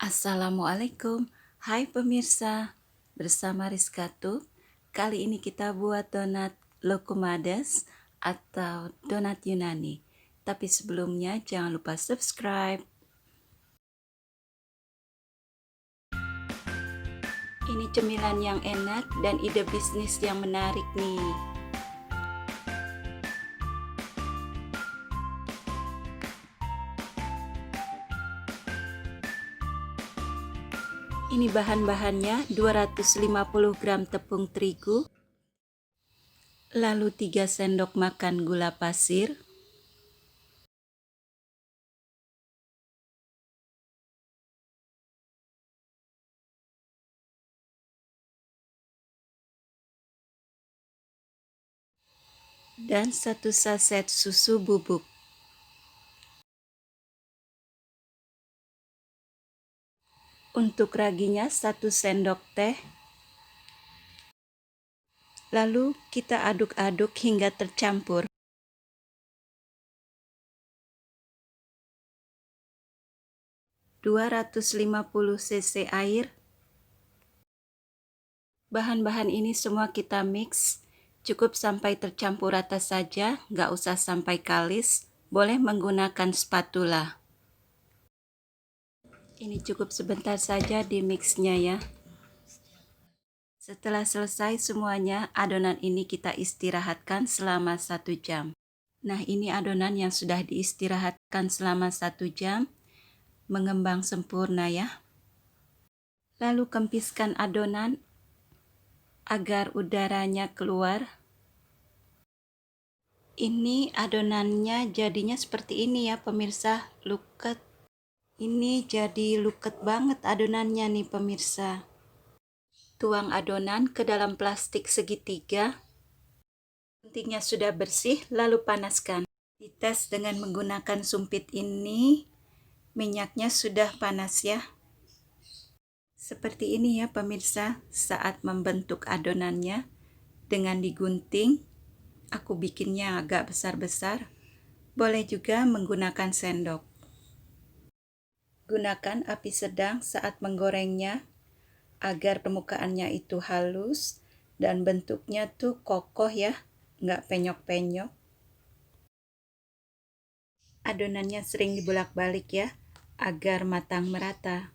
Assalamualaikum, hai pemirsa, bersama Rizkatu. Kali ini kita buat donat lokumades atau donat Yunani. Tapi sebelumnya jangan lupa subscribe. Ini cemilan yang enak dan ide bisnis yang menarik nih. Ini bahan-bahannya 250 gram tepung terigu, lalu 3 sendok makan gula pasir, dan 1 saset susu bubuk. Untuk raginya 1 sendok teh. Lalu kita aduk-aduk hingga tercampur. (250 cc) air. Bahan-bahan ini semua kita mix, cukup sampai tercampur rata saja, nggak usah sampai kalis, boleh menggunakan spatula. Ini cukup sebentar saja di mixnya ya. Setelah selesai semuanya, adonan ini kita istirahatkan selama 1 jam. Nah, ini adonan yang sudah diistirahatkan selama 1 jam, mengembang sempurna ya. Lalu kempiskan adonan agar udaranya keluar. Ini adonannya jadinya seperti ini ya pemirsa, luket. Ini jadi luket banget adonannya nih pemirsa. Tuang adonan ke dalam plastik segitiga. Guntingnya sudah bersih, lalu panaskan. Dites dengan menggunakan sumpit ini, minyaknya sudah panas ya. Seperti ini ya pemirsa, saat membentuk adonannya dengan digunting, aku bikinnya agak besar-besar. Boleh juga menggunakan sendok. Gunakan api sedang saat menggorengnya agar permukaannya itu halus dan bentuknya tuh kokoh ya, nggak penyok-penyok. Adonannya sering dibolak-balik ya, agar matang merata.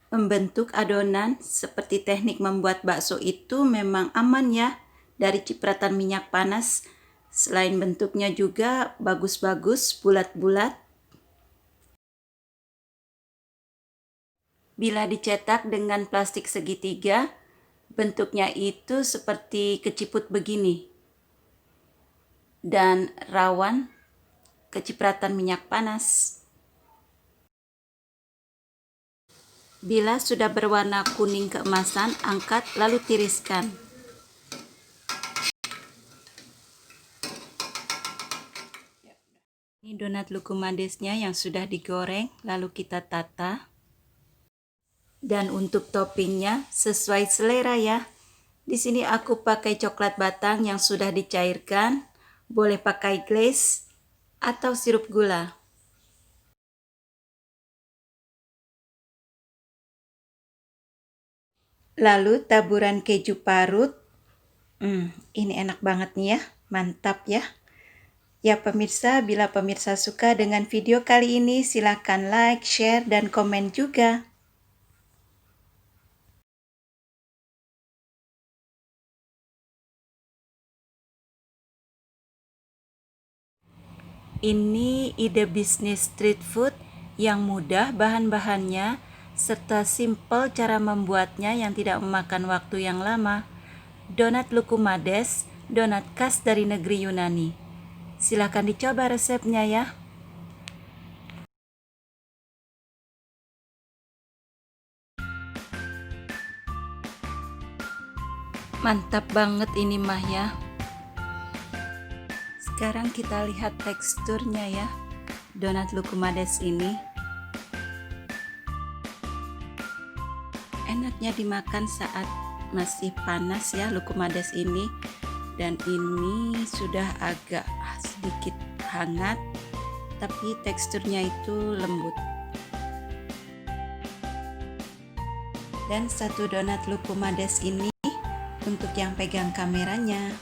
Membentuk adonan seperti teknik membuat bakso itu memang aman ya dari cipratan minyak panas. Selain bentuknya juga bagus-bagus, bulat-bulat. Bila dicetak dengan plastik segitiga, bentuknya itu seperti keciput begini. Dan rawan kecipratan minyak panas. Bila sudah berwarna kuning keemasan, angkat lalu tiriskan. Ini donat lokumadesnya yang sudah digoreng, lalu kita tata. Dan untuk toppingnya sesuai selera ya. Di sini aku pakai coklat batang yang sudah dicairkan, boleh pakai glaze atau sirup gula. Lalu taburan keju parut. Ini enak banget nih ya, mantap ya. Ya pemirsa, bila pemirsa suka dengan video kali ini, silakan like, share, dan komen juga. Ini ide bisnis street food yang mudah bahan-bahannya, serta simple cara membuatnya yang tidak memakan waktu yang lama. Donat lokumades, donat khas dari negeri Yunani. Silakan dicoba resepnya ya. Mantap banget ini mah ya. Sekarang kita lihat teksturnya ya, donat lokumades ini. Enaknya dimakan saat masih panas ya lokumades ini. Dan ini sudah agak sedikit hangat. tapi teksturnya itu lembut. Dan satu donat lukumades ini untuk yang pegang kameranya.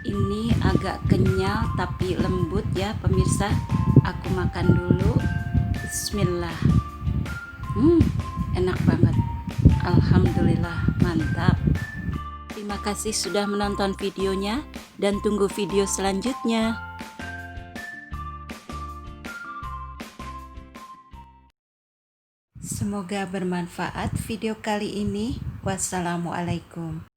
Ini agak kenyal tapi lembut ya pemirsa. Aku makan dulu. Bismillah. Enak banget. Alhamdulillah, mantap. Terima kasih sudah menonton videonya dan tunggu video selanjutnya. Semoga bermanfaat video kali ini. Wassalamualaikum.